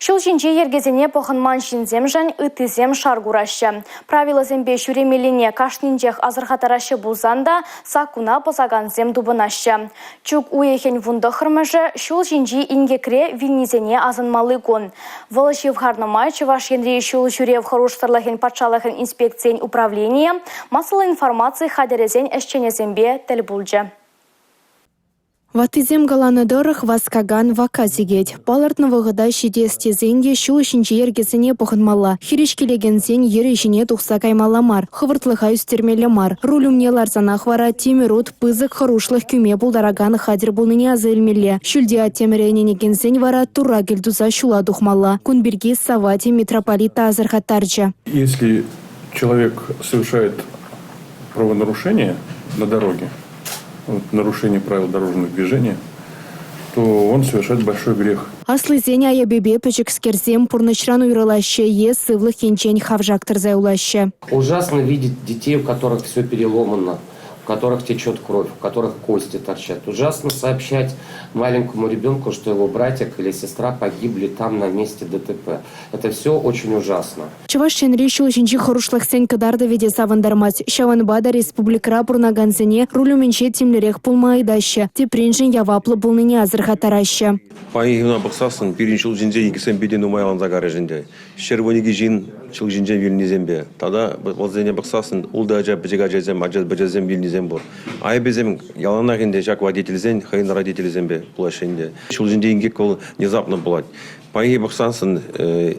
Шул жинче ергезене похынман шинзем жан ытызем шаргураща. Правила зембе шуремелине кашнинчех азырхатарашы булзанда сакуна позаганзем дубынаща. Чук уехен вундахырмыжы шул жинчи ингекре вильнизене азынмалы кон. Волощев харномай чуваш енри шул жюрев хороштарлахен патшалахен инспекциен управления масала информации хадерезен эшченезембе тельбулджа. Ватызем галанадорых васкаган ваказигет. Палартного года шидестезенде шул шинче ергесене похынмалла. Хиришкелегенсен ережине тухса каймаламар. Хывыртлыха үстермелемар. Рулюмнелар занахвара темирут пызык харушлых кюме булдараган хадер булныне азылмелле. Шульде атемрененегенсен вара тура гельдуза шула духмалла. Кунберги савати митрополита азархатарча. Если человек совершает правонарушение на дороге, нарушение правил дорожного движения, то он совершает большой грех. Аслызен аябебе печекскерзем пурнычран уйрылаще е сывлых енчень хавжактыр заюлаще. Ужасно видеть детей, у которых все переломано, у которых течет кровь, у которых кости торчат. Ужасно сообщать маленькому ребенку, что его братик или сестра погибли там на месте ДТП. Это все очень ужасно. Чуваш ченри шул жинчи хорушлых сен кадарда веде савандармас. Шаванбада республикра пурнаганзене рулюменче тимлерех пулмайдаща. Тепринжин яваплы булныне азырхатараща. Пайгына бақсасын, перенчил жинзе егісен беден умайлан загары жинде. Шервонеги жин чыл жинжен вилнезембе. Тада болзене бақсасын, улда ажа бежега жезем, ажа бежезем вилнезем бор. Ай безем яланагинде жак водительзен, хайын родительзембе плашенде. Чыл жинде ингек ол внезапно булать. Пайги бақсасын,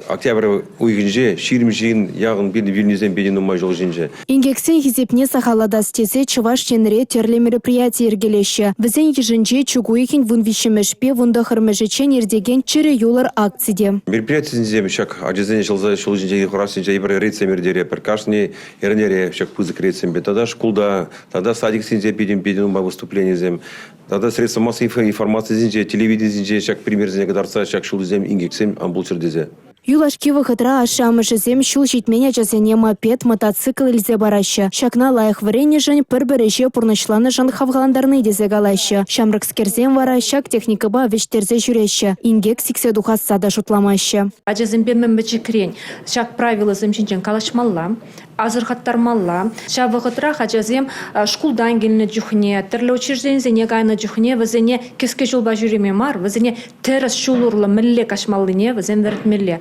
октябрь уйгинже, ширмжин яғын вилнезем беден умай жол жинже. Ингексен хизепне сахалада стезе чуваш ченре терле мероприятие ергелеще. Візен ежінже чугуйхин вунвишемешпе вундахырмежечен ердеген чире юлар акциде. Мероприятие зем шак ажезене жылза шул жинже хурасынча ибр рейцемердере перкашни ернере шак пызык рейцембе. Тада школда, тада садик синзе беден умай выступление зем. Тада средства массовой информации зинже, телевидение зинже шак пример зене кадарца шак шул зем ингексем амбулчердезе. Юлашки выходра ашамышызем шул житмене жазене мопед, мотоцикл илзе бараща. Шакна лайық врене жын пір-біреше пұрнышланы жын хавғаландарны дезе галаща. Шамрыкскерзем вара шак техникаба вештерзе жүреща. Ингек сиксе духасса да шутламаща. Ажазембе мембечі крень. Шак правила земчинчен калашмалла. Азырхаттармалла. Ша выходра хажазем шкулдан келіні жүхне, тірлі учреждензене гайны жүхне, візене кеске жолба жүреме мар, візене теріс шулурлы мілле кашмаллыне, візен вертмелле.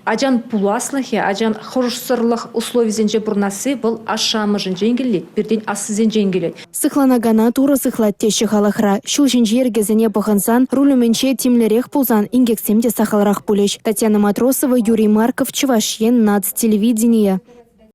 Ажан пуласлыхе, ажан хорушсырлых условий зенже бурнасы был ашамы жengелет, бірден асызен жengелет. Сыхланагана тура сыхлат теші халахра. Шул жинжи ергезене пахансан, рулюменче тимлерех пулзан ингексемде сахалрах пулеш. Татьяна Матросова, Юрий Марков, Чувашьен, НАЦ телевидение.